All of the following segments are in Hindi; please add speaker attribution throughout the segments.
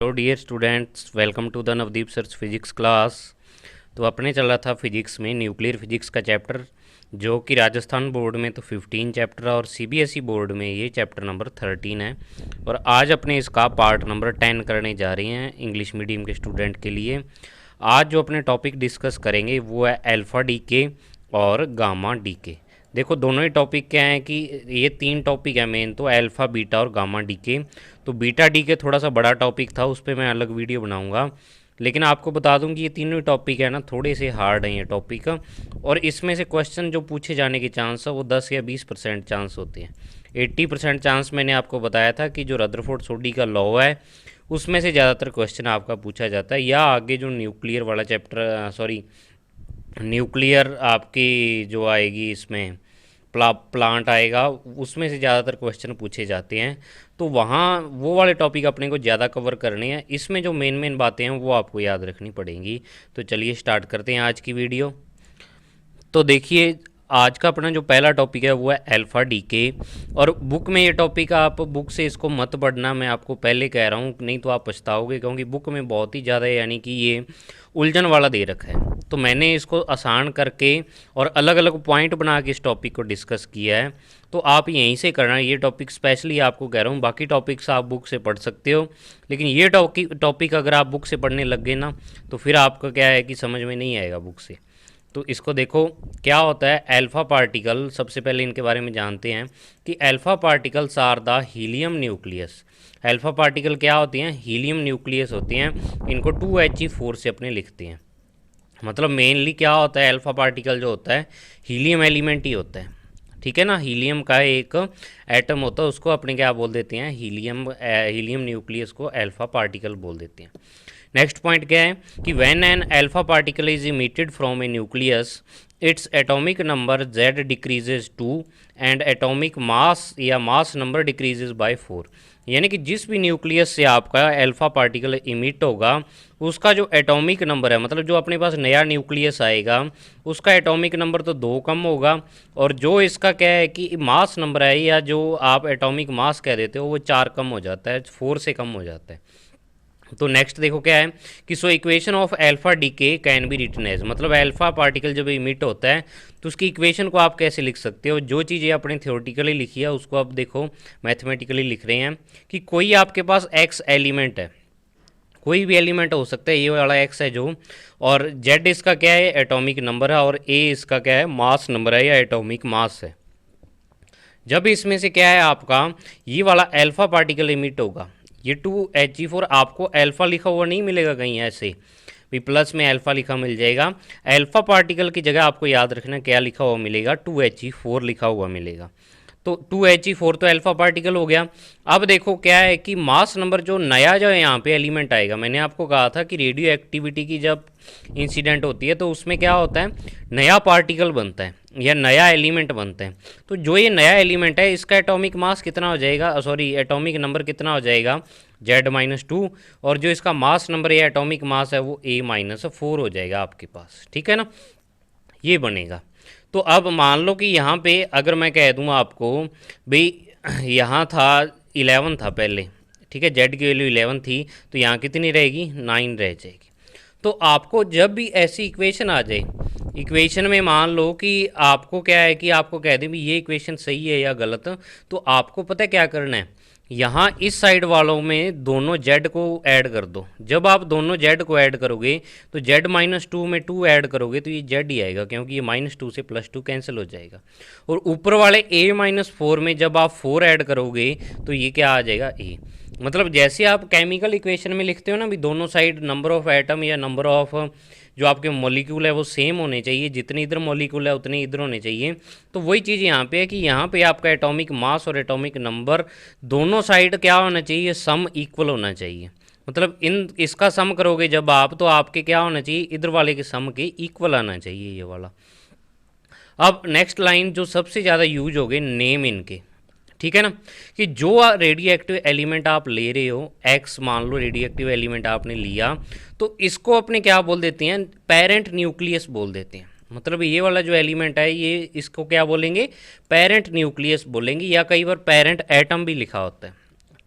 Speaker 1: Hello dear students, welcome to the Navdeep search physics class. तो अपने चल रहा था फिजिक्स में न्यूक्लियर फिजिक्स का चैप्टर, जो कि राजस्थान बोर्ड में तो 15 चैप्टर और सीबीएसई बोर्ड में ये चैप्टर नंबर 13 है। और आज अपने इसका पार्ट नंबर 10 करने जा रहे हैं इंग्लिश मीडियम के स्टूडेंट के लिए। आज जो अपने टॉपिक डिस्कस करेंगे वो है अल्फ़ा डी के और गामा डी के। देखो दोनों ही टॉपिक क्या हैं कि ये तीन टॉपिक है मेन, तो अल्फ़ा बीटा और गामा डी के। तो बीटा डी के थोड़ा सा बड़ा टॉपिक था, उस पर मैं अलग वीडियो बनाऊंगा, लेकिन आपको बता दूं कि ये तीनों ही टॉपिक है ना, थोड़े से हार्ड हैं ये टॉपिक। और इसमें से क्वेश्चन जो पूछे जाने के चांस है वो 10 या 20% चांस होते हैं। 80% चांस मैंने आपको बताया था कि जो रदरफोर्ड सोडी का लॉ है उसमें से ज़्यादातर क्वेश्चन आपका पूछा जाता है, या आगे जो न्यूक्लियर वाला चैप्टर, सॉरी न्यूक्लियर आपकी जो आएगी इसमें प्लांट आएगा, उसमें से ज़्यादातर क्वेश्चन पूछे जाते हैं। तो वहाँ वो वाले टॉपिक अपने को ज़्यादा कवर करने हैं। इसमें जो मेन मेन बातें हैं वो आपको याद रखनी पड़ेंगी। तो चलिए स्टार्ट करते हैं आज की वीडियो। तो देखिए आज का अपना जो पहला टॉपिक है वो है अल्फ़ा डी के। और बुक में ये टॉपिक आप बुक से इसको मत पढ़ना, मैं आपको पहले कह रहा हूँ, नहीं तो आप पछताओगे, क्योंकि बुक में बहुत ही ज़्यादा यानी कि ये उलझन वाला दे रखा है। तो मैंने इसको आसान करके और अलग अलग पॉइंट बना के इस टॉपिक को डिस्कस किया है। तो आप यहीं से करना, ये टॉपिक स्पेशली आपको कह रहा हूँ। बाकी टॉपिक्स आप बुक से पढ़ सकते हो, लेकिन ये टॉपिक अगर आप बुक से पढ़ने लग गए ना तो फिर आपका क्या है कि समझ में नहीं आएगा बुक से। तो इसको देखो क्या होता है अल्फ़ा पार्टिकल। सबसे पहले इनके बारे में जानते हैं कि alpha particles are the helium nucleus. Alpha particle क्या होती हैं? हीलियम न्यूक्लियस होती हैं। इनको 2He4 से अपने लिखते हैं। मतलब मेनली क्या होता है, अल्फ़ा पार्टिकल जो होता है हीलियम एलिमेंट ही होता है। ठीक है ना, हीलियम का एक एटम होता है, उसको अपने क्या बोल देते हैं? हीलियम न्यूक्लियस को अल्फ़ा पार्टिकल बोल देते हैं। नेक्स्ट पॉइंट क्या है कि when an alpha particle is emitted from A nucleus, its atomic number z decreases 2 and atomic mass या मास नंबर डिक्रीजेज बाय 4। यानी कि जिस भी न्यूक्लियस से आपका अल्फा पार्टिकल इमिट होगा उसका जो एटॉमिक नंबर है, मतलब जो अपने पास नया न्यूक्लियस आएगा उसका एटॉमिक नंबर तो 2 कम होगा, और जो इसका क्या है कि मास नंबर है या जो आप एटॉमिक मास कह देते हो वो 4 कम हो जाता है, 4 से कम हो जाता है। तो नेक्स्ट देखो क्या है कि so equation of alpha D के कैन बी रिटन एज, मतलब अल्फा पार्टिकल जब इमिट होता है तो उसकी इक्वेशन को आप कैसे लिख सकते हो? जो चीज़ें अपने थ्योरेटिकली लिखी है उसको आप देखो मैथमेटिकली लिख रहे हैं कि कोई आपके पास एक्स एलिमेंट है, कोई भी एलिमेंट हो सकता है, ये वाला एक्स है जो, और जेड इसका क्या है? एटॉमिक नंबर है, और ए इसका क्या है? मास नंबर है या एटॉमिक मास है। जब इसमें से क्या है आपका ये वाला अल्फा पार्टिकल इमिट होगा, ये 2He4 आपको अल्फा लिखा हुआ नहीं मिलेगा कहीं ऐसे भी, प्लस में अल्फा लिखा मिल जाएगा। अल्फा पार्टिकल की जगह आपको याद रखना क्या लिखा हुआ मिलेगा? 2He4 लिखा हुआ मिलेगा। तो 2He4 तो अल्फा पार्टिकल हो गया। अब देखो क्या है कि मास नंबर जो नया जो यहाँ पे एलिमेंट आएगा, मैंने आपको कहा था कि रेडियो एक्टिविटी की जब इंसिडेंट होती है तो उसमें क्या होता है? नया पार्टिकल बनता है या नया एलिमेंट बनता है। तो जो ये नया एलिमेंट है इसका एटॉमिक मास कितना हो जाएगा, सॉरी एटॉमिक नंबर कितना हो जाएगा? Z-2, और जो इसका मास नंबर या एटॉमिक मास है वो A-4 हो जाएगा आपके पास। ठीक है ना, ये बनेगा। तो अब मान लो कि यहाँ पे अगर मैं कह दूँ आपको भाई यहाँ था 11 था पहले, ठीक है, जेड की वैल्यू 11 थी, तो यहाँ कितनी रहेगी? 9 रह जाएगी। तो आपको जब भी ऐसी इक्वेशन आ जाए, इक्वेशन में मान लो कि आपको क्या है कि आपको कह दें भी ये इक्वेशन सही है या गलत, तो आपको पता है क्या करना है? यहाँ इस साइड वालों में दोनों z को ऐड कर दो। जब आप दोनों z को ऐड करोगे तो z-2 में 2 ऐड करोगे तो ये z ही आएगा, क्योंकि ये -2 से +2 कैंसिल हो जाएगा। और ऊपर वाले a-4 में जब आप 4 ऐड करोगे तो ये क्या आ जाएगा? a। मतलब जैसे आप केमिकल इक्वेशन में लिखते हो ना भी, दोनों साइड नंबर ऑफ एटम या नंबर ऑफ जो आपके मॉलिक्यूल है वो सेम होने चाहिए, जितने इधर मॉलिक्यूल है उतने इधर होने चाहिए। तो वही चीज़ यहाँ पे है कि यहाँ पे आपका एटॉमिक मास और एटॉमिक नंबर दोनों साइड क्या होना चाहिए? सम इक्वल होना चाहिए। मतलब इसका सम करोगे जब आप, तो आपके क्या होना चाहिए? इधर वाले के सम के इक्वल आना चाहिए ये वाला। अब नेक्स्ट लाइन जो सबसे ज़्यादा यूज हो गए नेम इनके, ठीक है ना, कि जो रेडियो एक्टिव एलिमेंट आप ले रहे हो, एक्स मान लो रेडियो एक्टिव एलिमेंट आपने लिया, तो इसको अपने क्या बोल देते हैं? पेरेंट न्यूक्लियस बोल देते हैं। मतलब ये वाला जो एलिमेंट है ये, इसको क्या बोलेंगे? पेरेंट न्यूक्लियस बोलेंगे, या कई बार पेरेंट एटम भी लिखा होता है।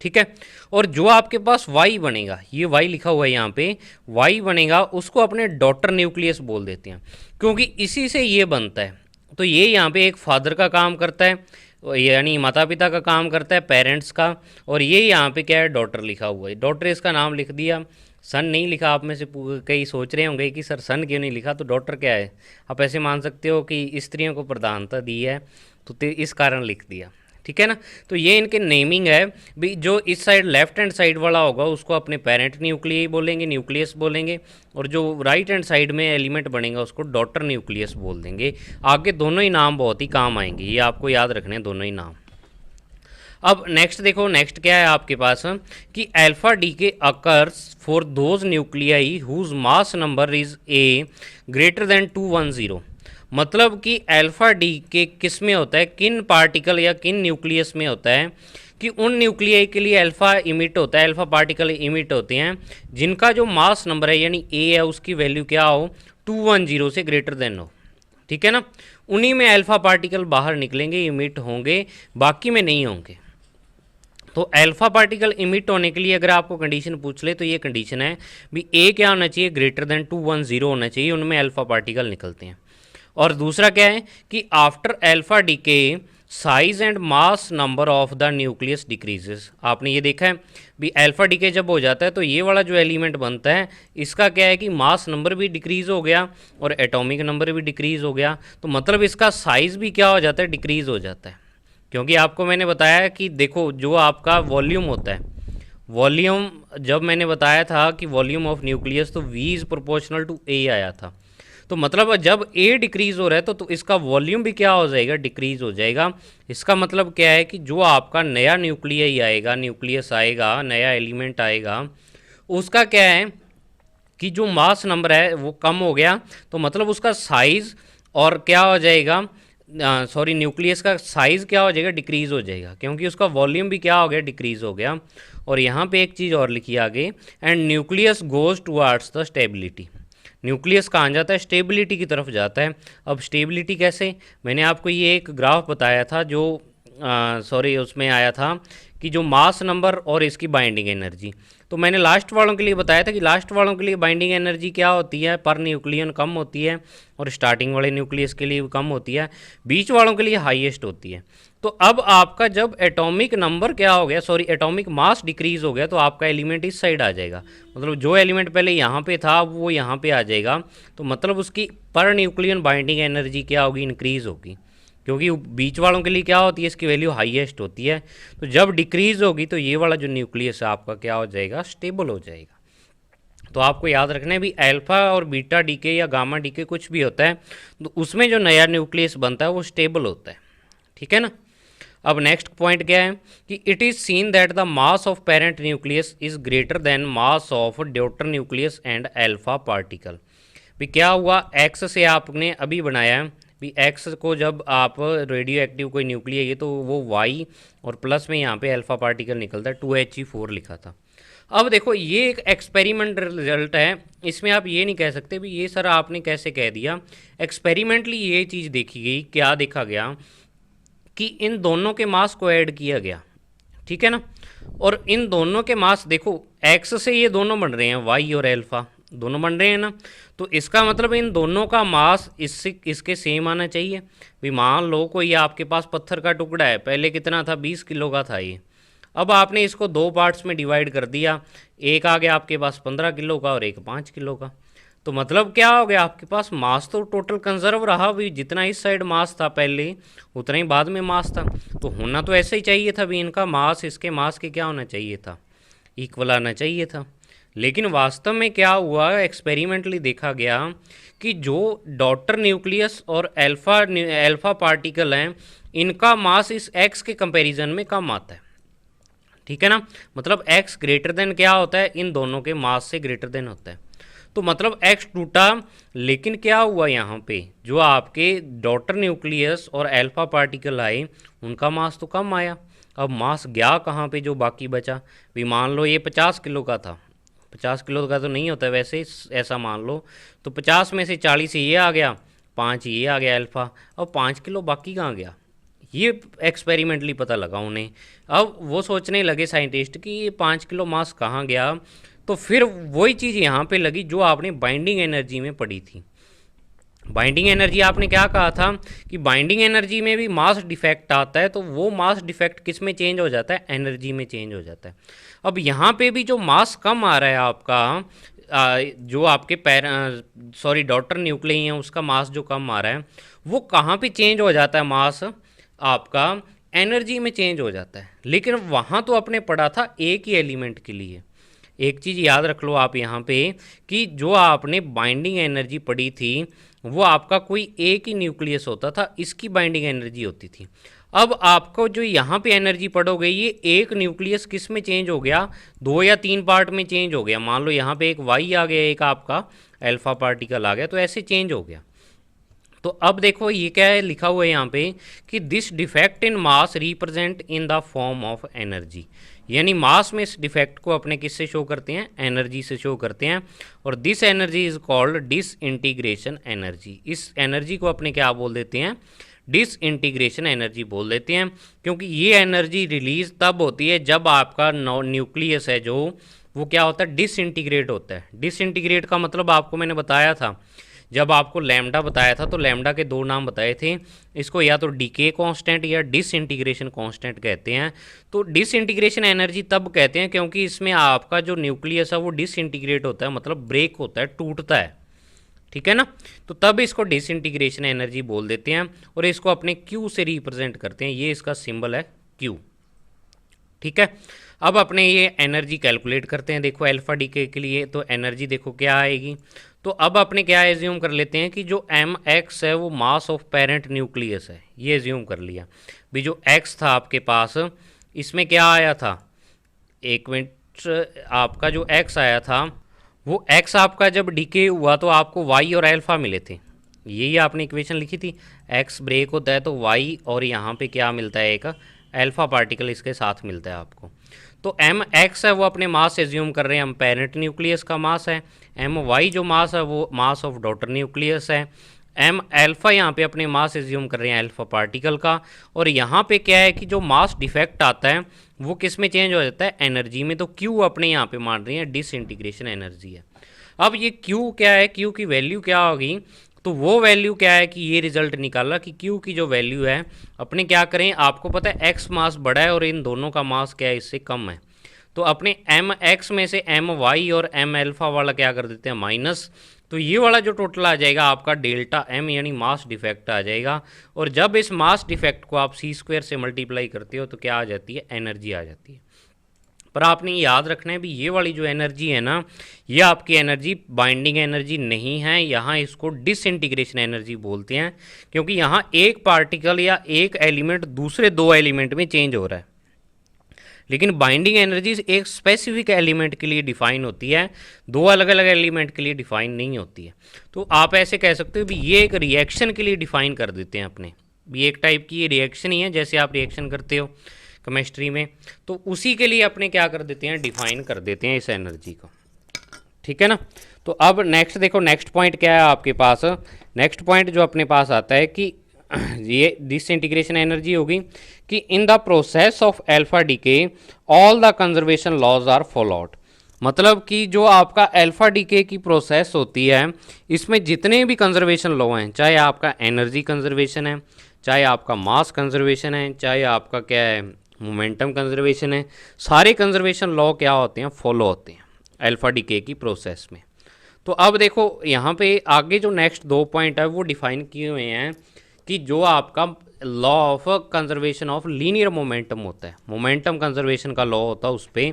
Speaker 1: ठीक है। और जो आपके पास वाई बनेगा, ये वाई लिखा हुआ है यहाँ पे, वाई बनेगा उसको अपने डॉटर न्यूक्लियस बोल देते हैं, क्योंकि इसी से ये बनता है। तो ये यहाँ पे एक फादर का काम करता है, यानी माता पिता का काम करता है, पेरेंट्स का। और ये यहाँ पे क्या है, डॉटर लिखा हुआ है, डॉटर इसका नाम लिख दिया, सन नहीं लिखा। आप में से कई सोच रहे होंगे कि सर सन क्यों नहीं लिखा, तो डॉटर क्या है, आप ऐसे मान सकते हो कि स्त्रियों को प्रधानता दी है, तो इस कारण लिख दिया, ठीक है ना। तो ये इनके नेमिंग है भी। जो इस साइड लेफ्ट हैंड साइड वाला होगा उसको अपने पेरेंट न्यूक्लियस बोलेंगे, न्यूक्लियस बोलेंगे, और जो राइट हैंड साइड में एलिमेंट बनेगा उसको डॉटर न्यूक्लियस बोल देंगे। आगे दोनों ही नाम बहुत ही काम आएंगे, ये आपको याद रखने दोनों ही नाम। अब नेक्स्ट देखो, नेक्स्ट क्या है आपके पास कि alpha decay occurs for those nuclei whose mass number is a greater than 210। मतलब कि अल्फा डी के किस में होता है, किन पार्टिकल या किन न्यूक्लियस में होता है कि उन न्यूक्लियाई के लिए अल्फा इमिट होता है, अल्फा पार्टिकल इमिट होते हैं जिनका जो मास नंबर है यानी ए है उसकी वैल्यू क्या हो, 210 से ग्रेटर देन हो, ठीक है ना। उन्हीं में अल्फा पार्टिकल बाहर निकलेंगे, इमिट होंगे, बाकी में नहीं होंगे। तो अल्फा पार्टिकल इमिट होने के लिए अगर आपको कंडीशन पूछ ले तो ये कंडीशन है भी ए क्या होना चाहिए, ग्रेटर देन 210 होना चाहिए, उनमें अल्फा पार्टिकल निकलते हैं। और दूसरा क्या है कि after alpha DK size and mass number of the nucleus decreases. आपने ये देखा है भी अल्फा डीके जब हो जाता है तो ये वाला जो एलिमेंट बनता है इसका क्या है कि मास नंबर भी डिक्रीज़ हो गया और एटॉमिक नंबर भी डिक्रीज़ हो गया। तो मतलब इसका साइज़ भी क्या हो जाता है, डिक्रीज़ हो जाता है। क्योंकि आपको मैंने बताया कि देखो जो आपका वॉल्यूम होता है, वॉल्यूम जब मैंने बताया था कि वॉल्यूम ऑफ न्यूक्लियस तो V is proportional to A आया था। तो मतलब जब A डिक्रीज़ हो रहा है तो इसका वॉल्यूम भी क्या हो जाएगा, डिक्रीज़ हो जाएगा। इसका मतलब क्या है कि जो आपका नया न्यूक्लियस आएगा, न्यूक्लियस आएगा, नया एलिमेंट आएगा, उसका क्या है कि जो मास नंबर है वो कम हो गया, तो मतलब उसका साइज़ और क्या हो जाएगा, सॉरी न्यूक्लियस का साइज़ क्या हो जाएगा, डिक्रीज़ हो जाएगा, क्योंकि उसका वॉल्यूम भी क्या हो गया, डिक्रीज़ हो गया। और यहाँ पे एक चीज़ और लिखी आगे, and nucleus goes towards the stability. Nucleus कहाँ जाता है, स्टेबिलिटी की तरफ जाता है। अब स्टेबिलिटी कैसे, मैंने आपको ये एक ग्राफ बताया था जो सॉरी उसमें आया था कि जो मास नंबर और इसकी बाइंडिंग एनर्जी, तो मैंने लास्ट वालों के लिए बताया था कि लास्ट वालों के लिए बाइंडिंग एनर्जी क्या होती है, पर न्यूक्लियन कम होती है, और स्टार्टिंग वाले न्यूक्लियस के लिए कम होती है, बीच वालों के लिए हाईएस्ट होती है। तो अब आपका जब एटॉमिक नंबर क्या हो गया, सॉरी एटॉमिक मास डिक्रीज हो गया, तो आपका एलिमेंट इस साइड आ जाएगा। मतलब जो एलिमेंट पहले यहाँ पे था वो यहाँ पे आ जाएगा। तो मतलब उसकी पर न्यूक्लियन बाइंडिंग एनर्जी क्या होगी, इंक्रीज होगी, क्योंकि बीच वालों के लिए क्या होती है, इसकी वैल्यू हाईएस्ट होती है। तो जब डिक्रीज होगी तो ये वाला जो न्यूक्लियस है आपका क्या हो जाएगा, स्टेबल हो जाएगा। तो आपको याद रखना है भी अल्फा और बीटा डीके या गामा डीके कुछ भी होता है तो उसमें जो नया न्यूक्लियस बनता है वो स्टेबल होता है, ठीक है ना। अब नेक्स्ट पॉइंट क्या है कि it is seen that the mass of parent nucleus is greater then mass of daughter nucleus and alpha particle. भी क्या हुआ, एक्स से आपने अभी बनाया है भी, एक्स को जब आप रेडियो एक्टिव कोई न्यूक्लियर है तो वो वाई और प्लस में यहाँ पे अल्फा पार्टिकल निकलता है, 2He4 लिखा था। अब देखो ये एक एक्सपेरिमेंट रिजल्ट है, इसमें आप ये नहीं कह सकते भी ये सर आपने कैसे कह दिया। एक्सपेरिमेंटली ये चीज़ देखी गई, क्या देखा गया कि इन दोनों के मास को ऐड किया गया, ठीक है ना। और इन दोनों के मास देखो एक्स से ये दोनों बन रहे हैं, वाई और अल्फा दोनों बन रहे हैं ना, तो इसका मतलब इन दोनों का मास इसके सेम आना चाहिए। भी मान लो कोई आपके पास पत्थर का टुकड़ा है, पहले कितना था, 20 किलो का था ये, अब आपने इसको दो पार्ट्स में डिवाइड कर दिया, एक आ गया आपके पास 15 किलो का और एक 5 किलो का। तो मतलब क्या हो गया, आपके पास मास तो टोटल कंजर्व रहा भी, जितना इस साइड मास था पहले उतना ही बाद में मास था। तो होना तो ऐसा ही चाहिए था भी, इनका मास इसके मास के क्या होना चाहिए था, इक्वल आना चाहिए था। लेकिन वास्तव में क्या हुआ, एक्सपेरिमेंटली देखा गया कि जो डॉटर न्यूक्लियस और अल्फा पार्टिकल हैं इनका मास इस एक्स के कंपैरिजन में कम आता है, ठीक है ना। मतलब एक्स ग्रेटर देन क्या होता है, इन दोनों के मास से ग्रेटर देन होता है। तो मतलब एक्स टूटा, लेकिन क्या हुआ यहाँ पे, जो आपके डॉटर न्यूक्लियस और अल्फा पार्टिकल आए उनका मास तो कम आया। अब मास गया कहाँ पे, जो बाकी बचा, भी मान लो ये 50 किलो का था, 50 किलो का तो नहीं होता वैसे, ऐसा मान लो, तो 50 में से 40 ये आ गया, 5 ये आ गया अल्फा, अब 5 किलो बाकी कहाँ गया, ये एक्सपेरिमेंटली पता लगा उन्हें। अब वो सोचने लगे साइंटिस्ट कि ये 5 किलो मास कहाँ गया। तो फिर वही चीज़ यहाँ पे लगी जो आपने बाइंडिंग एनर्जी में पढ़ी थी। बाइंडिंग एनर्जी आपने क्या कहा था कि बाइंडिंग एनर्जी में भी मास डिफेक्ट आता है, तो वो मास डिफेक्ट किस में चेंज हो जाता है, एनर्जी में चेंज हो जाता है। अब यहाँ पे भी जो मास कम आ रहा है आपका, जो आपके डॉटर न्यूक्लियस हैं उसका मास जो कम आ रहा है, वो कहाँ पे चेंज हो जाता है मास आपका, एनर्जी में चेंज हो जाता है। लेकिन वहाँ तो आपने पढ़ा था एक ही एलिमेंट के लिए। एक चीज़ याद रख लो आप यहाँ पे कि जो आपने बाइंडिंग एनर्जी पढ़ी थी वो आपका कोई एक ही न्यूक्लियस होता था, इसकी बाइंडिंग एनर्जी होती थी। अब आपको जो यहाँ पे एनर्जी पढ़ोगे, ये एक न्यूक्लियस किस में चेंज हो गया, 2 या 3 पार्ट में चेंज हो गया। मान लो यहाँ पे एक वाई आ गया, एक आपका अल्फा पार्टिकल आ गया, तो ऐसे चेंज हो गया। तो अब देखो ये क्या है लिखा हुआ है यहाँ पे कि this defect in mass represent in the form of energy, यानी मास में इस डिफेक्ट को अपने किससे शो करते हैं, एनर्जी से शो करते हैं। और this energy is called disintegration energy. इस एनर्जी को अपने क्या बोल देते हैं, डिसइंटीग्रेशन एनर्जी बोल देते हैं, क्योंकि ये एनर्जी रिलीज तब होती है जब आपका न्यूक्लियस है जो वो क्या होता है, डिसइंटीग्रेट होता है। डिसइंटीग्रेट का मतलब आपको मैंने बताया था, जब आपको लैम्डा बताया था तो लैम्डा के 2 नाम बताए थे, इसको या तो डीके कांस्टेंट या डिसइंटीग्रेशन कांस्टेंट कहते हैं। तो डिसइंटीग्रेशन एनर्जी तब कहते हैं क्योंकि इसमें आपका जो न्यूक्लियस है वो डिसइंटीग्रेट होता है, मतलब ब्रेक होता है, टूटता है, ठीक है ना। तो तब इसको डिसइंटीग्रेशन एनर्जी बोल देते हैं और इसको अपने क्यू से रिप्रेजेंट करते हैं, ये इसका सिंबल है क्यू, ठीक है। अब अपने ये एनर्जी कैलकुलेट करते हैं। देखो अल्फा डीके के लिए तो एनर्जी देखो क्या आएगी। तो अब अपने क्या एज्यूम कर लेते हैं कि जो एम एक्स है वो मास ऑफ पेरेंट न्यूक्लियस है, ये एज्यूम कर लिया। भी जो एक्स था आपके पास, इसमें क्या आया था, एक मिनट, आपका जो एक्स आया था वो एक्स आपका जब डीके हुआ तो आपको वाई और अल्फा मिले थे, यही आपने इक्वेशन लिखी थी। एक्स ब्रेक होता है तो वाई और यहाँ पे क्या मिलता है, एक अल्फा पार्टिकल इसके साथ मिलता है आपको। तो एम एक्स है वो अपने मास एज्यूम कर रहे हैं, हम पेरेंट न्यूक्लियस का मास है। एम वाई जो मास है वो मास ऑफ डॉटर न्यूक्लियस है। एम अल्फा यहाँ पे अपने मास एज्यूम कर रहे हैं अल्फा पार्टिकल का। और यहाँ पे क्या है कि जो मास डिफेक्ट आता है वो किस में चेंज हो जाता है, एनर्जी में। तो क्यू अपने यहाँ पे मान रही है डिसइंटीग्रेशन एनर्जी है। अब ये क्यू क्या है, क्यू की वैल्यू क्या होगी, तो वो वैल्यू क्या है कि ये रिजल्ट निकाला कि क्यू की जो वैल्यू है अपने क्या करें, आपको पता है एक्स मास बड़ा है और इन दोनों का मास क्या है, इससे कम है। तो अपने एम एक्स में से एम वाई और एम अल्फा वाला क्या कर देते हैं, माइनस। तो ये वाला जो टोटल आ जाएगा आपका डेल्टा एम, यानी मास डिफेक्ट आ जाएगा। और जब इस मास डिफेक्ट को आप सी स्क्वायर से मल्टीप्लाई करते हो तो क्या आ जाती है, एनर्जी आ जाती है। पर आपने याद रखना है भी ये वाली जो एनर्जी है ना, ये आपकी एनर्जी बाइंडिंग एनर्जी नहीं है, यहाँ इसको डिसइंटीग्रेशन एनर्जी बोलते हैं, क्योंकि यहाँ एक पार्टिकल या एक एलिमेंट दूसरे 2 एलिमेंट में चेंज हो रहा है। लेकिन बाइंडिंग एनर्जी एक स्पेसिफिक एलिमेंट के लिए डिफाइन होती है, 2 अलग अलग एलिमेंट के लिए डिफाइन नहीं होती है। तो आप ऐसे कह सकते हो भी ये एक रिएक्शन के लिए डिफाइन कर देते हैं अपने, भी एक टाइप की ये रिएक्शन ही है, जैसे आप रिएक्शन करते हो केमिस्ट्री में, तो उसी के लिए अपने क्या कर देते हैं, डिफाइन कर देते हैं इस एनर्जी को, ठीक है ना। तो अब नेक्स्ट देखो, नेक्स्ट पॉइंट क्या है आपके पास, नेक्स्ट पॉइंट जो अपने पास आता है कि ये डिसइंटीग्रेशन एनर्जी होगी कि in the process of alpha decay all the conservation laws are followed. मतलब कि जो आपका अल्फा डीके की प्रोसेस होती है इसमें जितने भी कंजर्वेशन लॉ हैं, चाहे आपका एनर्जी कंजर्वेशन है, चाहे आपका मास कंजर्वेशन है, चाहे आपका क्या है मोमेंटम कंजर्वेशन है, सारे कंजर्वेशन लॉ क्या होते हैं, फॉलो होते हैं अल्फा डीके की प्रोसेस में। तो अब देखो यहाँ पे आगे जो नेक्स्ट 2 पॉइंट है वो डिफाइन किए हुए हैं कि जो आपका law of conservation of linear momentum होता है, मोमेंटम कंजर्वेशन का लॉ होता है उस पर,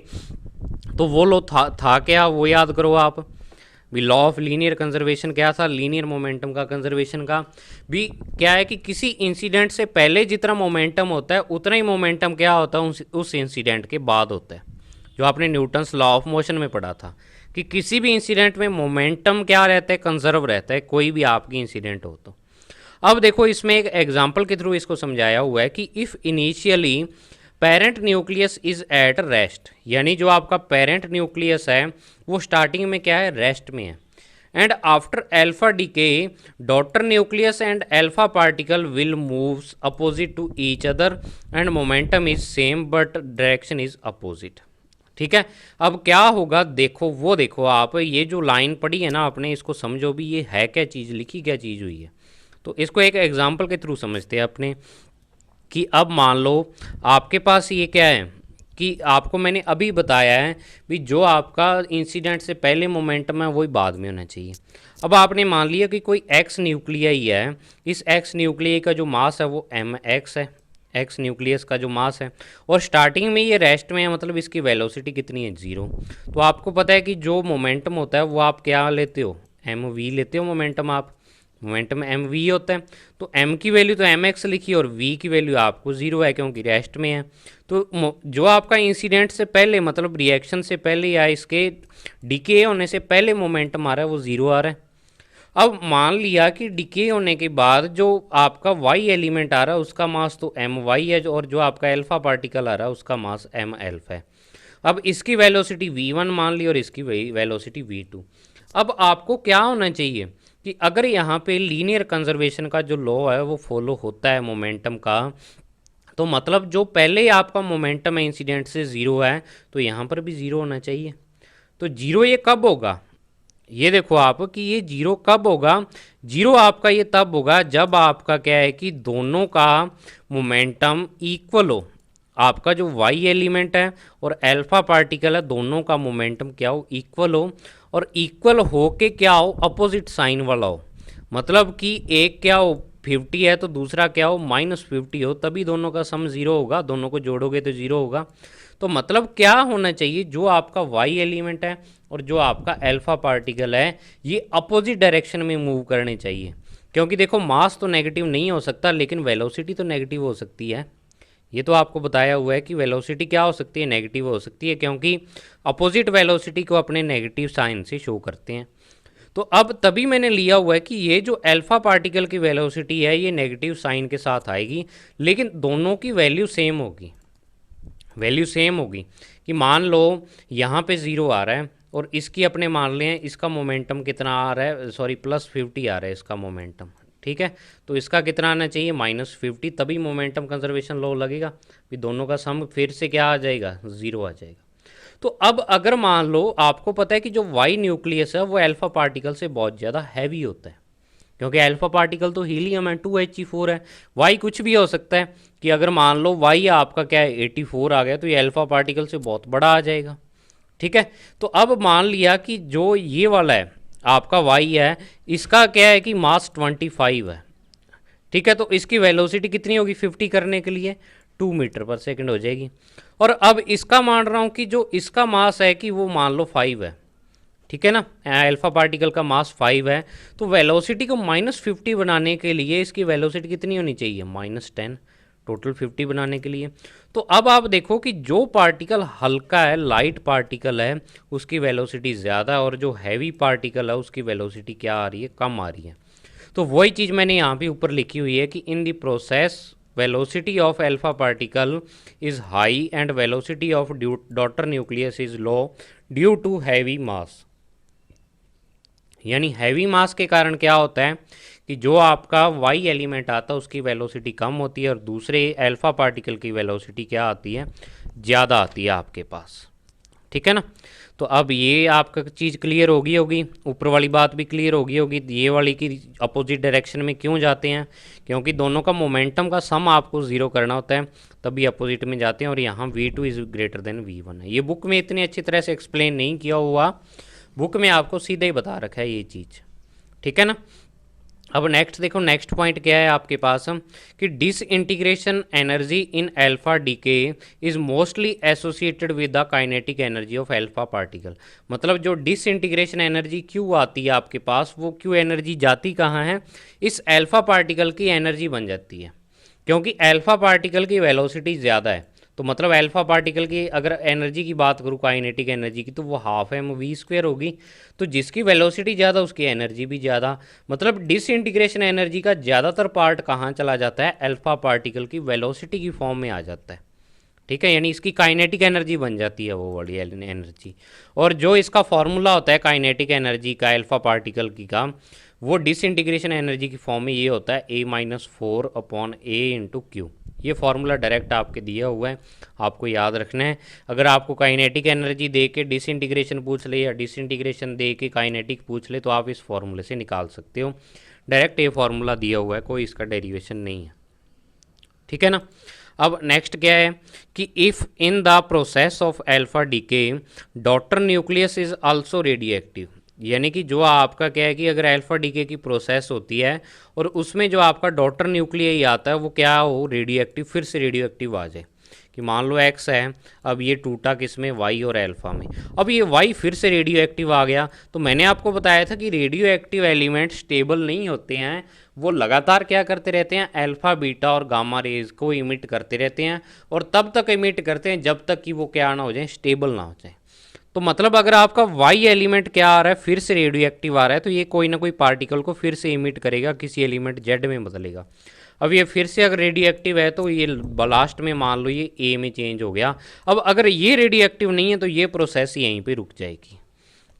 Speaker 1: तो वो लॉ था क्या, वो याद करो आप भी। लॉ ऑफ लीनियर कंजर्वेशन क्या था, लीनियर मोमेंटम का कंजर्वेशन का भी क्या है कि किसी इंसिडेंट से पहले जितना मोमेंटम होता है उतना ही मोमेंटम क्या होता है उस इंसिडेंट के बाद होता है। जो आपने न्यूटन्स लॉ ऑफ मोशन में पढ़ा था कि किसी भी इंसिडेंट में मोमेंटम क्या रहता है, कंजर्व रहता है, कोई भी आपकी इंसिडेंट हो तो। अब देखो इसमें एक एग्जाम्पल के थ्रू इसको समझाया हुआ है कि if initially parent nucleus is at rest, यानी जो आपका पेरेंट न्यूक्लियस है वो स्टार्टिंग में क्या है, रेस्ट में है। And after alpha decay daughter nucleus and alpha particle will moves opposite to each other and momentum is same but direction is opposite. ठीक है, अब क्या होगा देखो, वो देखो आप, ये जो लाइन पढ़ी है ना आपने, इसको समझो भी ये है क्या चीज़, लिखी क्या चीज़ हुई है। तो इसको एक एग्जाम्पल के थ्रू समझते हैं अपने, कि अब मान लो आपके पास ये क्या है कि आपको मैंने अभी बताया है भी जो आपका इंसिडेंट से पहले मोमेंटम है वही बाद में होना चाहिए। अब आपने मान लिया कि कोई एक्स न्यूक्लियाई है, इस एक्स न्यूक्लियाई का जो मास है वो एम एक्स है, एक्स न्यूक्लियस का जो मास है, और स्टार्टिंग में ये रेस्ट में है, मतलब इसकी वेलोसिटी कितनी है, जीरो। तो आपको पता है कि जो मोमेंटम होता है वो आप क्या लेते हो, एम वी लेते हो मोमेंटम, आप मोमेंटम एम वी होता है। तो एम की वैल्यू तो एम एक्स लिखी और वी की वैल्यू आपको ज़ीरो है क्योंकि रेस्ट में है। तो जो आपका इंसिडेंट से पहले, मतलब रिएक्शन से पहले या इसके डीके होने से पहले मोमेंटम आ रहा है वो ज़ीरो आ रहा है। अब मान लिया कि डीके होने के बाद जो आपका वाई एलिमेंट आ रहा है उसका मास तो एम वाई है, और जो आपका एल्फा पार्टिकल आ रहा है उसका मास एम एल्फा है। अब इसकी वेलोसिटी v1 मान ली और इसकी वेलोसिटी v2। अब आपको क्या होना चाहिए कि अगर यहाँ पे लीनियर कंजर्वेशन का जो लॉ है वो फॉलो होता है मोमेंटम का, तो मतलब जो पहले आपका मोमेंटम है इंसिडेंट से ज़ीरो है, तो यहाँ पर भी ज़ीरो होना चाहिए। तो जीरो ये कब होगा, ये देखो आप कि ये जीरो कब होगा, जीरो आपका ये तब होगा जब आपका क्या है कि दोनों का मोमेंटम इक्वल हो। आपका जो वाई एलिमेंट है और अल्फा पार्टिकल है, दोनों का मोमेंटम क्या हो, इक्वल हो, और इक्वल हो के क्या हो, अपोजिट साइन वाला हो। मतलब कि एक क्या हो 50 है तो दूसरा क्या हो -50 हो, तभी दोनों का सम ज़ीरो होगा, दोनों को जोड़ोगे तो ज़ीरो होगा। तो मतलब क्या होना चाहिए, जो आपका वाई एलिमेंट है और जो आपका अल्फा पार्टिकल है ये अपोजिट डायरेक्शन में मूव करने चाहिए। क्योंकि देखो मास तो नेगेटिव नहीं हो सकता, लेकिन वेलोसिटी तो नेगेटिव हो सकती है। ये तो आपको बताया हुआ है कि वेलोसिटी क्या हो सकती है, नेगेटिव हो सकती है, क्योंकि अपोजिट वेलोसिटी को अपने नेगेटिव साइन से शो करते हैं। तो अब तभी मैंने लिया हुआ है कि ये जो अल्फा पार्टिकल की वेलोसिटी है ये नेगेटिव साइन के साथ आएगी, लेकिन दोनों की वैल्यू सेम होगी। वैल्यू सेम होगी कि मान लो यहाँ पे ज़ीरो आ रहा है और इसकी अपने मान लें इसका मोमेंटम कितना आ रहा है, सॉरी +50 आ रहा है इसका मोमेंटम। ठीक है, तो इसका कितना आना चाहिए -50, तभी मोमेंटम कंजर्वेशन लॉ लगेगा, फिर दोनों का सम फिर से क्या आ जाएगा, ज़ीरो आ जाएगा। तो अब अगर मान लो आपको पता है कि जो वाई न्यूक्लियस है वो अल्फा पार्टिकल से बहुत ज़्यादा हैवी होता है, क्योंकि अल्फा पार्टिकल तो हीलियम है, 2He4 है। वाई कुछ भी हो सकता है कि अगर मान लो वाई आपका क्या है 84 आ गया, तो ये अल्फा पार्टिकल से बहुत बड़ा आ जाएगा। ठीक है, तो अब मान लिया कि जो ये वाला है आपका वाई है, इसका क्या है कि मास 25 है। ठीक है, तो इसकी वेलोसिटी कितनी होगी 50 करने के लिए, 2 मीटर पर सेकंड हो जाएगी। और अब इसका मान रहा हूँ कि जो इसका मास है कि वो मान लो 5 है। ठीक है ना, अल्फा पार्टिकल का मास 5 है, तो वेलोसिटी को -50 बनाने के लिए इसकी वेलोसिटी कितनी होनी चाहिए, -10, टोटल 50 बनाने के लिए। तो अब आप देखो कि जो पार्टिकल हल्का है, लाइट पार्टिकल है, उसकी वेलोसिटी ज़्यादा है, और जो हैवी पार्टिकल है उसकी वेलोसिटी क्या आ रही है, कम आ रही है। तो वही चीज़ मैंने यहाँ पे ऊपर लिखी हुई है कि in the process velocity of alpha particle is high and velocity of daughter nucleus is low due to heavy mass. यानी हैवी मास के कारण क्या होता है कि जो आपका वाई एलिमेंट आता है उसकी वेलोसिटी कम होती है, और दूसरे अल्फा पार्टिकल की वेलोसिटी क्या आती है, ज़्यादा आती है आपके पास। ठीक है ना, तो अब ये आपका चीज़ क्लियर होगी, ऊपर वाली बात भी क्लियर होगी। ये वाली की अपोजिट डायरेक्शन में क्यों जाते हैं, क्योंकि दोनों का मोमेंटम का सम आपको ज़ीरो करना होता है, तभी अपोजिट में जाते हैं, और यहाँ v2 is greater than v1 है। ये बुक में इतनी अच्छी तरह से एक्सप्लेन नहीं किया हुआ, बुक में आपको सीधे ही बता रखा है ये चीज़। ठीक है ना, अब नेक्स्ट देखो, नेक्स्ट पॉइंट क्या है आपके पास कि disintegration energy in alpha DK is mostly associated with the kinetic energy of alpha particle. मतलब जो डिसइंटीग्रेशन एनर्जी क्यों आती है आपके पास, वो क्यों एनर्जी जाती कहाँ है, इस अल्फा पार्टिकल की एनर्जी बन जाती है, क्योंकि अल्फा पार्टिकल की वेलोसिटी ज़्यादा है। तो मतलब अल्फा पार्टिकल की अगर एनर्जी की बात करूँ, काइनेटिक एनर्जी की, तो वो ½ mv² होगी। तो जिसकी वेलोसिटी ज़्यादा उसकी एनर्जी भी ज़्यादा। मतलब डिसइंटीग्रेशन एनर्जी का ज़्यादातर पार्ट कहाँ चला जाता है, अल्फा पार्टिकल की वेलोसिटी की फॉर्म में आ जाता है। ठीक है, यानी इसकी काइनेटिक एनर्जी बन जाती है वो वाली एनर्जी। और जो इसका फॉर्मूला होता है काइनेटिक एनर्जी का अल्फा पार्टिकल की का, वो डिसइंटीग्रेशन एनर्जी की फॉर्म में ये होता है A-4/A/Q। ये फार्मूला डायरेक्ट आपके दिया हुआ है, आपको याद रखना है। अगर आपको काइनेटिक एनर्जी दे के डिसइंटीग्रेशन पूछ ले या डिसइंटीग्रेशन दे के काइनेटिक पूछ ले तो आप इस फार्मूले से निकाल सकते हो। डायरेक्ट ये फार्मूला दिया हुआ है, कोई इसका डेरिवेशन नहीं है, ठीक है ना। अब नेक्स्ट क्या है कि if in the process of alpha decay daughter nucleus is also radio active, यानी कि जो आपका क्या है कि अगर अल्फा डीके की प्रोसेस होती है और उसमें जो आपका डॉटर न्यूक्लियस आता है वो क्या हो, रेडियो एक्टिव, फिर से रेडियो एक्टिव आ जाए। कि मान लो एक्स है, अब ये टूटा किस में, वाई और अल्फा में, अब ये वाई फिर से रेडियो एक्टिव आ गया। तो मैंने आपको बताया था कि रेडियो एक्टिव एलिमेंट स्टेबल नहीं होते हैं, वो लगातार क्या करते रहते हैं, अल्फा बीटा और गामा रेज को इमिट करते रहते हैं, और तब तक इमिट करते हैं जब तक कि वो क्या ना हो जाए, स्टेबल ना हो जाए। तो मतलब अगर आपका वाई एलिमेंट क्या आ रहा है, फिर से रेडियो एक्टिव आ रहा है, तो ये कोई ना कोई पार्टिकल को फिर से इमिट करेगा, किसी एलिमेंट जेड में बदलेगा। अब ये फिर से अगर रेडियो एक्टिव है तो ये लास्ट में मान लो ये ए में चेंज हो गया। अब अगर ये रेडियो एक्टिव नहीं है तो ये प्रोसेस यहीं पे रुक जाएगी।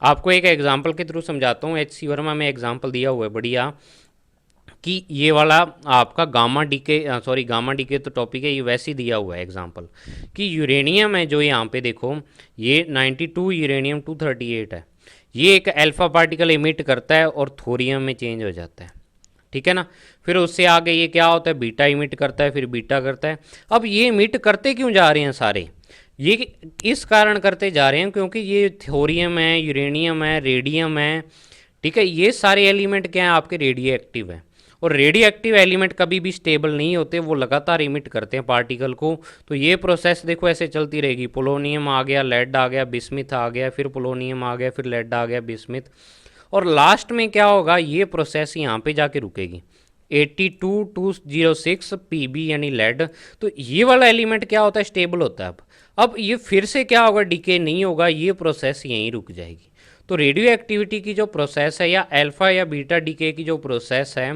Speaker 1: आपको एक एग्जांपल के थ्रू समझाता हूँ। H.C. वर्मा में एग्जांपल दिया हुआ है बढ़िया, कि ये वाला आपका गामा डीके तो टॉपिक है, ये वैसे ही दिया हुआ है एग्जांपल कि यूरेनियम है जो यहाँ पे देखो, ये 92 यूरेनियम 238 है, ये एक अल्फा पार्टिकल इमिट करता है और थोरियम में चेंज हो जाता है, ठीक है ना। फिर उससे आगे ये क्या होता है, बीटा इमिट करता है, फिर बीटा करता है। अब ये इमिट करते क्यों जा रहे हैं सारे, ये इस कारण करते जा रहे हैं क्योंकि ये थोरियम है, यूरेनियम है, रेडियम है, ठीक है, ये सारे एलिमेंट क्या हैं आपके, रेडियो एक्टिव हैं। और रेडियो एक्टिव एलिमेंट कभी भी स्टेबल नहीं होते, वो लगातार इमिट करते हैं पार्टिकल को। तो ये प्रोसेस देखो ऐसे चलती रहेगी, पोलोनियम आ गया, लेड आ गया, बिस्मिथ आ गया, फिर पोलोनियम आ गया, फिर लेड आ गया, बिस्मिथ, और लास्ट में क्या होगा, ये प्रोसेस यहाँ पे जाके रुकेगी 82206 पीबी यानी लेड। तो ये वाला एलिमेंट क्या होता है, स्टेबल होता है। अब ये फिर से क्या होगा, डीके नहीं होगा, ये प्रोसेस यहीं रुक जाएगी। तो रेडियो एक्टिविटी की जो प्रोसेस है या अल्फा या बीटा डीके की जो प्रोसेस है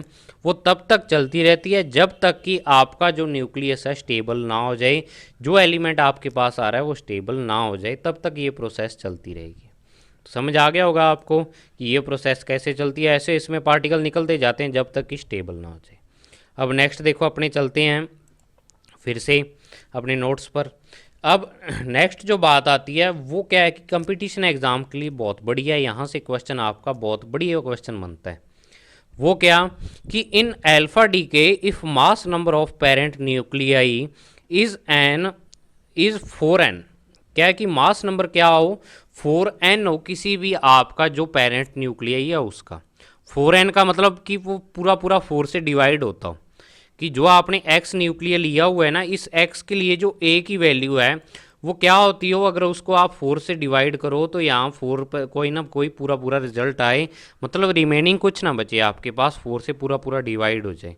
Speaker 1: वो तब तक चलती रहती है जब तक कि आपका जो न्यूक्लियस है स्टेबल ना हो जाए, जो एलिमेंट आपके पास आ रहा है वो स्टेबल ना हो जाए, तब तक ये प्रोसेस चलती रहेगी। तो समझ आ गया होगा आपको कि ये प्रोसेस कैसे चलती है। ऐसे इसमें पार्टिकल निकलते जाते हैं जब तक कि स्टेबल ना हो जाए। अब नेक्स्ट देखो, अपने चलते हैं फिर से अपने नोट्स पर। अब नेक्स्ट जो बात आती है वो क्या है कि कंपटीशन एग्जाम के लिए बहुत बढ़िया है, यहाँ से क्वेश्चन आपका बहुत बढ़िया क्वेश्चन बनता है। वो क्या कि in alpha decay if mass number of parent nuclei is 4n, क्या है कि मास नंबर क्या हो, 4n हो, किसी भी आपका जो पेरेंट न्यूक्लियाई है उसका। 4n का मतलब कि वो पूरा पूरा 4 से डिवाइड होता हो, कि जो आपने x न्यूक्लियर लिया हुआ है ना, इस x के लिए जो a की वैल्यू है वो क्या होती हो, अगर उसको आप 4 से डिवाइड करो तो यहाँ 4 पर कोई ना कोई पूरा पूरा रिजल्ट आए, मतलब रिमेनिंग कुछ ना बचे आपके पास, 4 से पूरा पूरा डिवाइड हो जाए।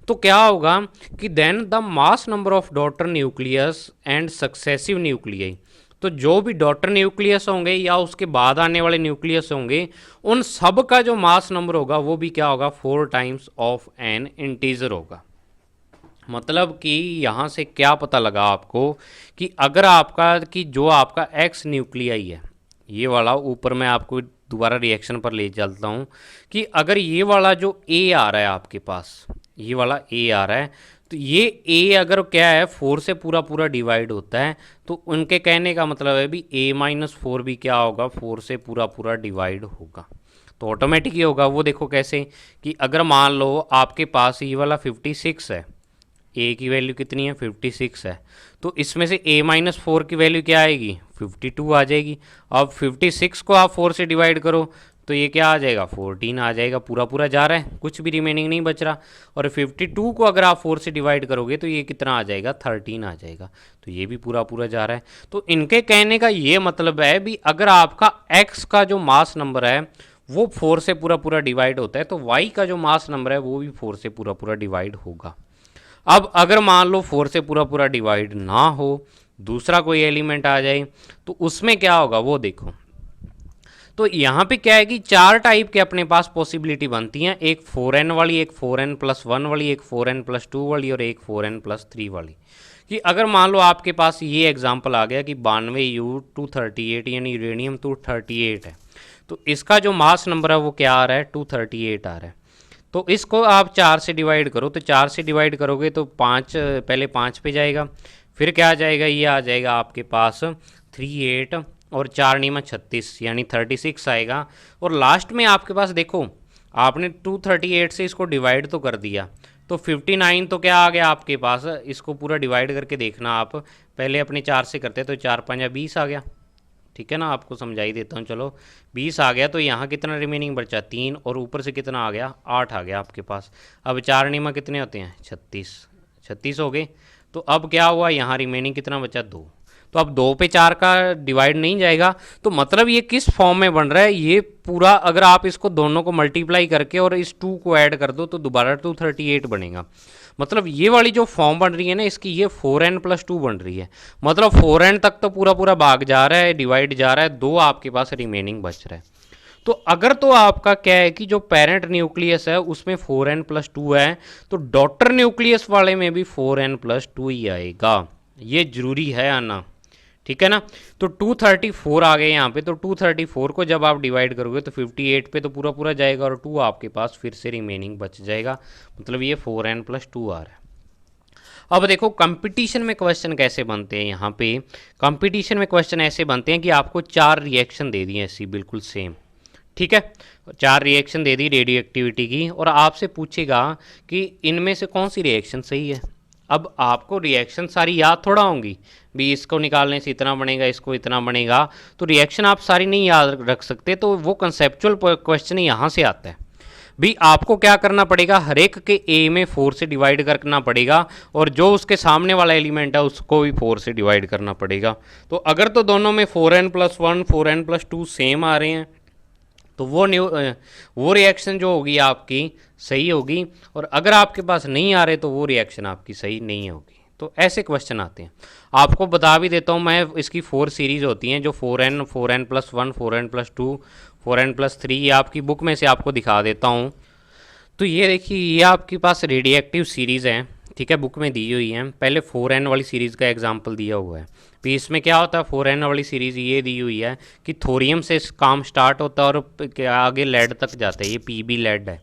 Speaker 1: तो क्या होगा कि then the mass number of daughter nucleus and successive nuclei, तो जो भी डॉटर न्यूक्लियस होंगे या उसके बाद आने वाले न्यूक्लियस होंगे, उन सब का जो मास नंबर होगा वो भी क्या होगा, 4 टाइम्स ऑफ एन इंटीजर होगा। मतलब कि यहाँ से क्या पता लगा आपको कि अगर आपका कि जो आपका एक्स न्यूक्लियाई है, ये वाला ऊपर मैं आपको दोबारा रिएक्शन पर ले चलता हूँ, कि अगर ये वाला जो ए आ रहा है आपके पास, ये वाला ए आ रहा है, तो ये ए अगर क्या है 4 से पूरा पूरा डिवाइड होता है, तो उनके कहने का मतलब है भी A-4 भी क्या होगा, 4 से पूरा पूरा डिवाइड होगा। तो ऑटोमेटिक ही होगा। वो देखो कैसे कि अगर मान लो आपके पास ये वाला 56 है, ए की वैल्यू कितनी है, 56 है, तो इसमें से A-4 की वैल्यू क्या आएगी, 52 आ जाएगी। अब 56 को आप 4 से डिवाइड करो तो ये क्या आ जाएगा, 14 आ जाएगा, पूरा पूरा जा रहा है, कुछ भी रिमेनिंग नहीं बच रहा। और 52 को अगर आप 4 से डिवाइड करोगे तो ये कितना आ जाएगा, 13 आ जाएगा, तो ये भी पूरा पूरा जा रहा है। तो इनके कहने का ये मतलब है भी अगर आपका x का जो मास नंबर है वो 4 से पूरा पूरा डिवाइड होता है, तो y का जो मास नंबर है वो भी 4 से पूरा पूरा डिवाइड होगा। अब अगर मान लो 4 से पूरा पूरा डिवाइड ना हो, दूसरा कोई एलिमेंट आ जाए, तो उसमें क्या होगा वो देखो। तो यहाँ पे क्या है कि 4 टाइप के अपने पास पॉसिबिलिटी बनती हैं, एक 4n वाली, एक 4n+1 वाली, एक 4n+2 वाली और एक 4n+3 वाली। कि अगर मान लो आपके पास ये एग्जांपल आ गया कि 92U238 यानी यूरेनियम 238 है, तो इसका जो मास नंबर है वो क्या आ रहा है, 238 आ रहा है। तो इसको आप 4 से डिवाइड करो, तो 4 से डिवाइड करोगे तो 5, पहले 5 पे जाएगा, फिर क्या आ जाएगा, ये आ जाएगा आपके पास 38 और 4 नीमा 36 यानी 36 आएगा। और लास्ट में आपके पास देखो आपने 238 से इसको डिवाइड तो कर दिया, तो 59 तो क्या आ गया आपके पास, इसको पूरा डिवाइड करके देखना आप, पहले अपने 4 से करते तो 4 5 20 आ गया, ठीक है ना। आपको समझाई देता हूँ, चलो 20 आ गया, तो यहाँ कितना रिमेनिंग बचा 3 और ऊपर से कितना आ गया 8 आ गया आपके पास। अब 4 नीमा कितने होते हैं 36 हो गए। तो अब क्या हुआ, यहाँ रिमेनिंग कितना बचा 2। तो अब 2 पे 4 का डिवाइड नहीं जाएगा, तो मतलब ये किस फॉर्म में बन रहा है, ये पूरा अगर आप इसको दोनों को मल्टीप्लाई करके और इस 2 को ऐड कर दो तो दोबारा 238 बनेगा। मतलब ये वाली जो फॉर्म बन रही है ना इसकी, ये 4n+2 बन रही है। मतलब 4n तक तो पूरा पूरा भाग जा रहा है, डिवाइड जा रहा है, 2 आपके पास रिमेनिंग बच रहा है। तो अगर तो आपका क्या है कि जो पेरेंट न्यूक्लियस है उसमें 4n+2 है, तो डॉटर न्यूक्लियस वाले में भी 4n+2 ही आएगा, ये जरूरी है आना, ठीक है ना। तो 234 आ गए यहाँ पे, तो 234 को जब आप डिवाइड करोगे तो 58 पे तो पूरा पूरा जाएगा और 2 आपके पास फिर से रिमेनिंग बच जाएगा, मतलब ये 4n+2 आ रहा है। अब देखो कंपटीशन में क्वेश्चन कैसे बनते हैं, यहाँ पे कंपटीशन में क्वेश्चन ऐसे बनते हैं कि आपको 4 रिएक्शन दे दिए ऐसी बिल्कुल सेम, ठीक है, 4 रिएक्शन दे दी रेडियो एक्टिविटी की, और आपसे पूछेगा कि इनमें से कौन सी रिएक्शन सही है। अब आपको रिएक्शन सारी याद थोड़ा होंगी, भी इसको निकालने से इतना बनेगा, इसको इतना बनेगा, तो रिएक्शन आप सारी नहीं याद रख सकते, तो वो कंसेप्चुअल क्वेश्चन यहाँ से आता है। भी आपको क्या करना पड़ेगा, हर एक के ए में 4 से डिवाइड करना पड़ेगा, और जो उसके सामने वाला एलिमेंट है उसको भी 4 से डिवाइड करना पड़ेगा। तो अगर तो दोनों में 4n+1 4n+2 सेम आ रहे हैं तो वो रिएक्शन जो होगी आपकी सही होगी, और अगर आपके पास नहीं आ रहे तो वो रिएक्शन आपकी सही नहीं होगी। तो ऐसे क्वेश्चन आते हैं। आपको बता भी देता हूँ मैं, इसकी 4 सीरीज़ होती हैं, जो 4n 4n+1 4n+2 4n+3, ये आपकी बुक में से आपको दिखा देता हूँ। तो ये देखिए, ये आपके पास रेडियो एक्टिव सीरीज़ है, ठीक है, बुक में दी हुई है। पहले 4n वाली सीरीज़ का एग्जाम्पल दिया हुआ है। फिर इसमें क्या होता है, 4n वाली सीरीज़ ये दी हुई है कि थोरियम से काम स्टार्ट होता है और आगे लेड तक जाता है, ये पीबी लेड है।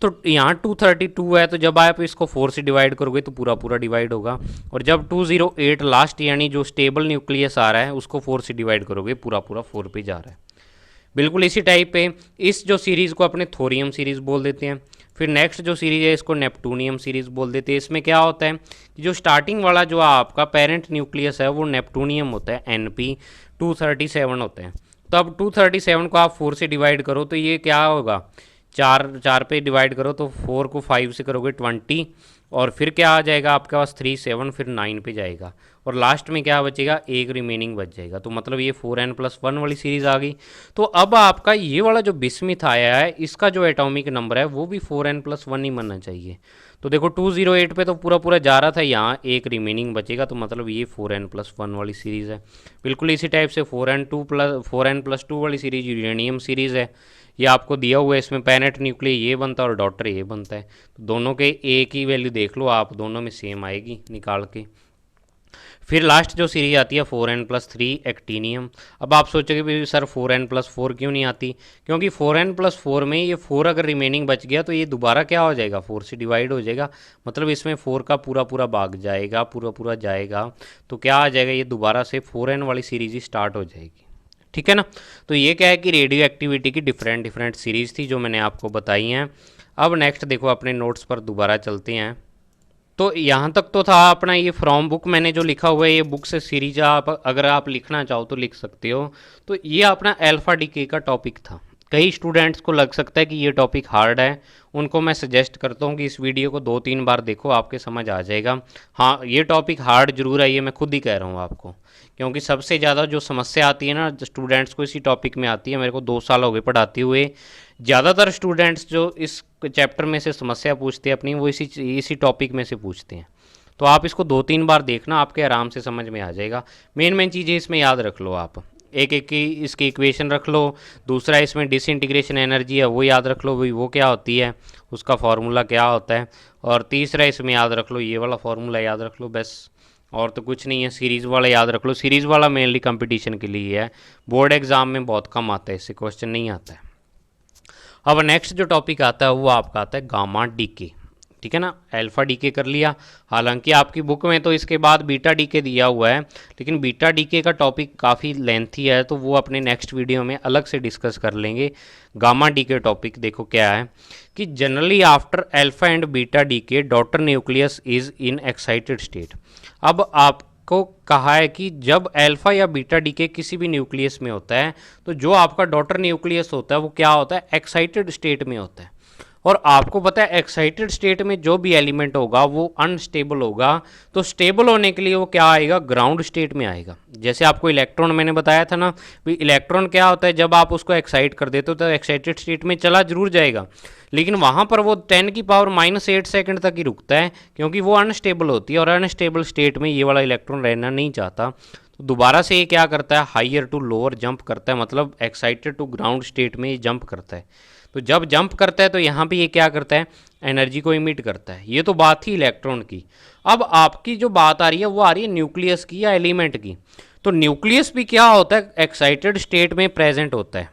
Speaker 1: तो यहाँ 232 है, तो जब आप इसको 4 से डिवाइड करोगे तो पूरा पूरा डिवाइड होगा, और जब 208 लास्ट यानी जो स्टेबल न्यूक्लियस आ रहा है उसको 4 से डिवाइड करोगे पूरा पूरा 4 पे जा रहा है। बिल्कुल इसी टाइप पे इस जो सीरीज़ को अपने थोरियम सीरीज़ बोल देते हैं। फिर नेक्स्ट जो सीरीज़ है इसको नेपटूनियम सीरीज़ बोल देते हैं। इसमें क्या होता है कि जो स्टार्टिंग वाला जो आपका पेरेंट न्यूक्लियस है वो नेपटूनियम होता है, Np237 होते हैं। तो अब 237 को आप 4 से डिवाइड करो तो ये क्या होगा, 4 पे डिवाइड करो तो 4 को 5 से करोगे 20, और फिर क्या आ जाएगा आपके पास 3 7, फिर 9 पे जाएगा, और लास्ट में क्या बचेगा, एक रिमेनिंग बच जाएगा। तो मतलब ये 4n+1 वाली सीरीज़ आ गई। तो अब आपका ये वाला जो बिस्मिथ आया है इसका जो एटॉमिक नंबर है वो भी 4n+1 ही बनना चाहिए। तो देखो 208 पे तो पूरा पूरा जा रहा था, यहाँ एक रिमेनिंग बचेगा, तो मतलब ये 4n+1 वाली सीरीज़ है। बिल्कुल इसी टाइप से 4n+2 वाली सीरीज़ यूरेनियम सीरीज़ है, ये आपको दिया हुआ है। इसमें पेरेंट न्यूक्लियस ये बनता है और डॉटर ये बनता है, तो दोनों के ए की वैल्यू देख लो आप, दोनों में सेम आएगी निकाल के। फिर लास्ट जो सीरीज आती है 4n+3 एक्टीनियम। अब आप सोचोगे भी सर 4n+4 क्यों नहीं आती, क्योंकि 4n+4 में ये 4 अगर रिमेनिंग बच गया तो ये दोबारा क्या हो जाएगा, 4 से डिवाइड हो जाएगा, मतलब इसमें 4 का पूरा पूरा भाग जाएगा, पूरा पूरा जाएगा, तो क्या आ जाएगा, ये दोबारा से 4n वाली सीरीज ही स्टार्ट हो जाएगी, ठीक है ना। तो ये क्या है कि रेडियो एक्टिविटी की डिफरेंट सीरीज़ थी जो मैंने आपको बताई हैं। अब नेक्स्ट देखो अपने नोट्स पर दोबारा चलते हैं। तो यहाँ तक तो था अपना ये फ्रॉम बुक मैंने जो लिखा हुआ है, ये बुक से सीरीज आप अगर आप लिखना चाहो तो लिख सकते हो। तो ये अपना अल्फा डीके का टॉपिक था। कई स्टूडेंट्स को लग सकता है कि ये टॉपिक हार्ड है, उनको मैं सजेस्ट करता हूँ कि इस वीडियो को 2-3 बार देखो, आपके समझ आ जाएगा। हाँ, ये टॉपिक हार्ड जरूर है, ये मैं खुद ही कह रहा हूँ आपको, क्योंकि सबसे ज़्यादा जो समस्या आती है ना स्टूडेंट्स को इसी टॉपिक में आती है। मेरे को 2 साल हो गए पढ़ाते हुए, ज़्यादातर स्टूडेंट्स जो इस चैप्टर में से समस्या पूछते हैं अपनी, वो इसी टॉपिक में से पूछते हैं। तो आप इसको 2-3 बार देखना, आपके आराम से समझ में आ जाएगा। मेन चीज़ें इसमें याद रख लो आप, एक एक की इसकी इक्वेशन रख लो। दूसरा इसमें डिसइंटीग्रेशन एनर्जी है वो याद रख लो, भाई वो क्या होती है, उसका फार्मूला क्या होता है। और तीसरा इसमें याद रख लो, ये वाला फार्मूला याद रख लो, बस और तो कुछ नहीं है। सीरीज़ वाला याद रख लो, सीरीज़ वाला मेनली कंपटीशन के लिए है, बोर्ड एग्जाम में बहुत कम आता है, इससे क्वेश्चन नहीं आता है। अब नेक्स्ट जो टॉपिक आता है वो आपका आता है गामा डीके, ठीक है ना। अल्फा डीके कर लिया, हालांकि आपकी बुक में तो इसके बाद बीटा डीके दिया हुआ है, लेकिन बीटा डीके का टॉपिक काफ़ी लेंथी है, तो वो अपने नेक्स्ट वीडियो में अलग से डिस्कस कर लेंगे। गामा डीके टॉपिक देखो क्या है कि generally after alpha and beta decay daughter nucleus is in excited state. अब आपको कहा है कि जब अल्फा या बीटा डीके किसी भी न्यूक्लियस में होता है, तो जो आपका डॉटर न्यूक्लियस होता है वो क्या होता है, एक्साइटेड स्टेट में होता है। और आपको पता है एक्साइटेड स्टेट में जो भी एलिमेंट होगा वो अनस्टेबल होगा, तो स्टेबल होने के लिए वो क्या आएगा, ग्राउंड स्टेट में आएगा। जैसे आपको इलेक्ट्रॉन मैंने बताया था ना, भी इलेक्ट्रॉन क्या होता है, जब आप उसको एक्साइट कर देते हो तो एक्साइटेड स्टेट में चला जरूर जाएगा, लेकिन वहाँ पर वो 10⁻⁸ सेकंड तक ही रुकता है, क्योंकि वो अनस्टेबल होती है, और अनस्टेबल स्टेट में ये वाला इलेक्ट्रॉन रहना नहीं चाहता। तो दोबारा से ये क्या करता है, हाइयर टू लोअर जंप करता है, मतलब एक्साइटेड टू ग्राउंड स्टेट में ये जंप करता है। तो जब जंप करता है तो यहाँ पे ये क्या करता है, एनर्जी को इमिट करता है। ये तो बात थी इलेक्ट्रॉन की। अब आपकी जो बात आ रही है वो आ रही है न्यूक्लियस की या एलिमेंट की। तो न्यूक्लियस भी क्या होता है, एक्साइटेड स्टेट में प्रेजेंट होता है।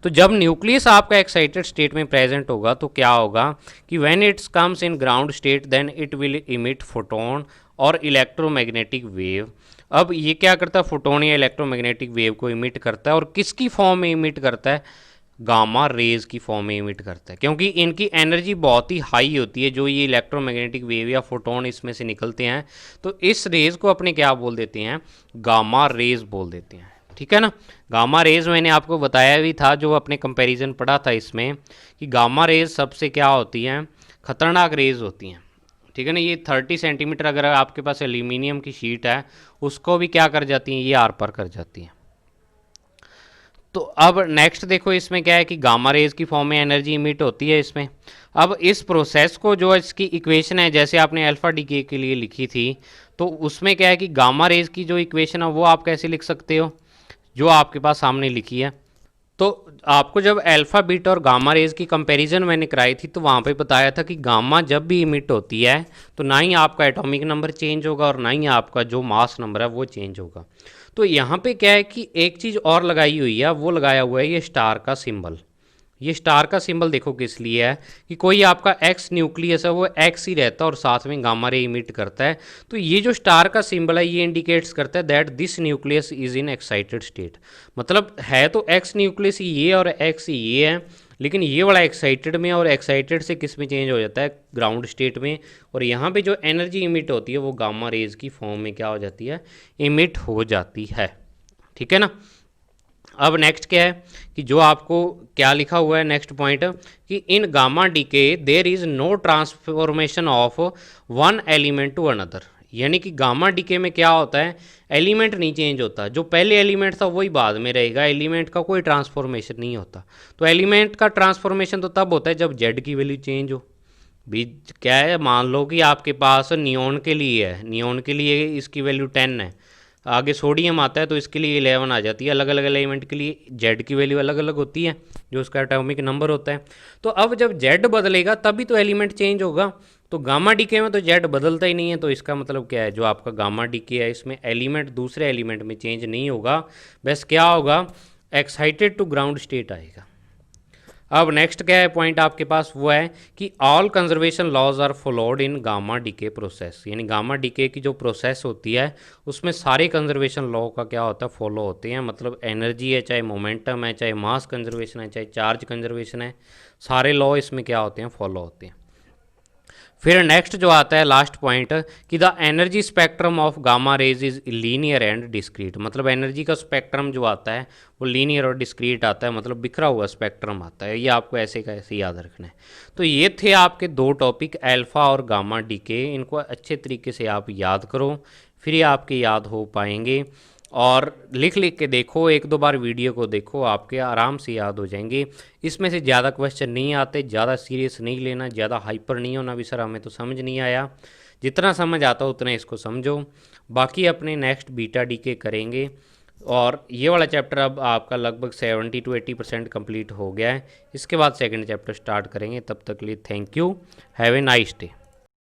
Speaker 1: तो जब न्यूक्लियस आपका एक्साइटेड स्टेट में प्रेजेंट होगा तो क्या होगा कि when it's comes in ground state then it will emit photon और इलेक्ट्रोमैग्नेटिक वेव। अब ये क्या करता है, फोटोन या इलेक्ट्रोमैग्नेटिक वेव को इमिट करता है, और किसकी फॉर्म में इमिट करता है, गामा रेज की फॉर्म में इमिट करता है, क्योंकि इनकी एनर्जी बहुत ही हाई होती है, जो ये इलेक्ट्रोमैग्नेटिक वेव या फोटोन इसमें से निकलते हैं। तो इस रेज को अपने क्या बोल देते हैं, गामा रेज बोल देते हैं, ठीक है ना। गामा रेज मैंने आपको बताया भी था, जो अपने कंपैरिजन पढ़ा था इसमें, कि गामा रेज सबसे क्या होती हैं, खतरनाक रेज होती हैं, ठीक है ना। ये 30 सेंटीमीटर अगर आपके पास एल्यूमिनियम की शीट है, उसको भी क्या कर जाती हैं, ये आर पार कर जाती हैं। तो अब नेक्स्ट देखो इसमें क्या है कि गामा रेज की फॉर्म में एनर्जी इमिट होती है इसमें। अब इस प्रोसेस को, जो इसकी इक्वेशन है जैसे आपने अल्फा डीके के लिए लिखी थी, तो उसमें क्या है कि गामा रेज की जो इक्वेशन है वो आप कैसे लिख सकते हो, जो आपके पास सामने लिखी है। तो आपको जब अल्फा बीटा और गामा रेज की कंपैरिजन मैंने कराई थी, तो वहाँ पे बताया था कि गामा जब भी इमिट होती है तो ना ही आपका एटॉमिक नंबर चेंज होगा और ना ही आपका जो मास नंबर है वो चेंज होगा। तो यहाँ पे क्या है कि एक चीज़ और लगाई हुई है, वो लगाया हुआ है ये स्टार का सिंबल। ये स्टार का सिंबल देखो किस लिए है कि कोई आपका एक्स न्यूक्लियस है वो एक्स ही रहता है और साथ में गामा रे इमिट करता है। तो ये जो स्टार का सिंबल है ये इंडिकेट्स करता है that this nucleus is in excited state. मतलब है तो एक्स न्यूक्लियस ये और एक्स ये है, लेकिन ये वाला एक्साइटेड में, और एक्साइटेड से किस में चेंज हो जाता है, ग्राउंड स्टेट में। और यहाँ पे जो एनर्जी इमिट होती है वो गामा रेज की फॉर्म में क्या हो जाती है, इमिट हो जाती है, ठीक है ना। अब नेक्स्ट क्या है कि जो आपको क्या लिखा हुआ है नेक्स्ट पॉइंट, कि in gamma decay there is no transformation of one element to another. यानी कि गामा डीके में क्या होता है, एलिमेंट नहीं चेंज होता, जो पहले एलिमेंट था वही बाद में रहेगा, एलिमेंट का कोई ट्रांसफॉर्मेशन नहीं होता। तो एलिमेंट का ट्रांसफॉर्मेशन तो तब होता है जब जेड की वैल्यू चेंज हो। भी क्या है, मान लो कि आपके पास नियोन के लिए है, नियोन के लिए इसकी वैल्यू 10 है, आगे सोडियम आता है तो इसके लिए 11 आ जाती है। अलग अलग एलिमेंट के लिए जेड की वैल्यू अलग अलग होती है, जो उसका एटॉमिक नंबर होता है। तो अब जब जेड बदलेगा तभी तो एलिमेंट चेंज होगा। तो गामा डीके में तो जेड बदलता ही नहीं है, तो इसका मतलब क्या है, जो आपका गामा डीके है इसमें एलिमेंट दूसरे एलिमेंट में चेंज नहीं होगा, बस क्या होगा, एक्साइटेड टू ग्राउंड स्टेट आएगा। अब नेक्स्ट क्या है पॉइंट आपके पास, वो है कि all conservation laws are followed in gamma decay process. यानी गामा डीके की जो प्रोसेस होती है उसमें सारे कंजर्वेशन लॉ का क्या होता है, फॉलो होते हैं। मतलब एनर्जी है, चाहे मोमेंटम है, चाहे मास कंजर्वेशन है, चाहे चार्ज कंजर्वेशन है, सारे लॉ इसमें क्या होते हैं, फॉलो होते हैं। फिर नेक्स्ट जो आता है लास्ट पॉइंट, कि the energy spectrum of gamma rays is linear and discrete. मतलब एनर्जी का स्पेक्ट्रम जो आता है वो लीनियर और डिस्क्रीट आता है, मतलब बिखरा हुआ स्पेक्ट्रम आता है। ये आपको ऐसे का ऐसे याद रखना है। तो ये थे आपके दो टॉपिक, अल्फा और गामा डीके। इनको अच्छे तरीके से आप याद करो, फिर ये आपके याद हो पाएंगे। और लिख लिख के देखो, एक दो बार वीडियो को देखो, आपके आराम से याद हो जाएंगे। इसमें से ज़्यादा क्वेश्चन नहीं आते, ज़्यादा सीरियस नहीं लेना, ज़्यादा हाइपर नहीं होना भी सर हमें तो समझ नहीं आया। जितना समझ आता उतना इसको समझो। बाकी अपने नेक्स्ट बीटा डीके करेंगे, और ये वाला चैप्टर अब आपका लगभग 70 to 80% कंप्लीट हो गया है। इसके बाद सेकंड चैप्टर स्टार्ट करेंगे। तब तक के लिए thank you, have a nice day.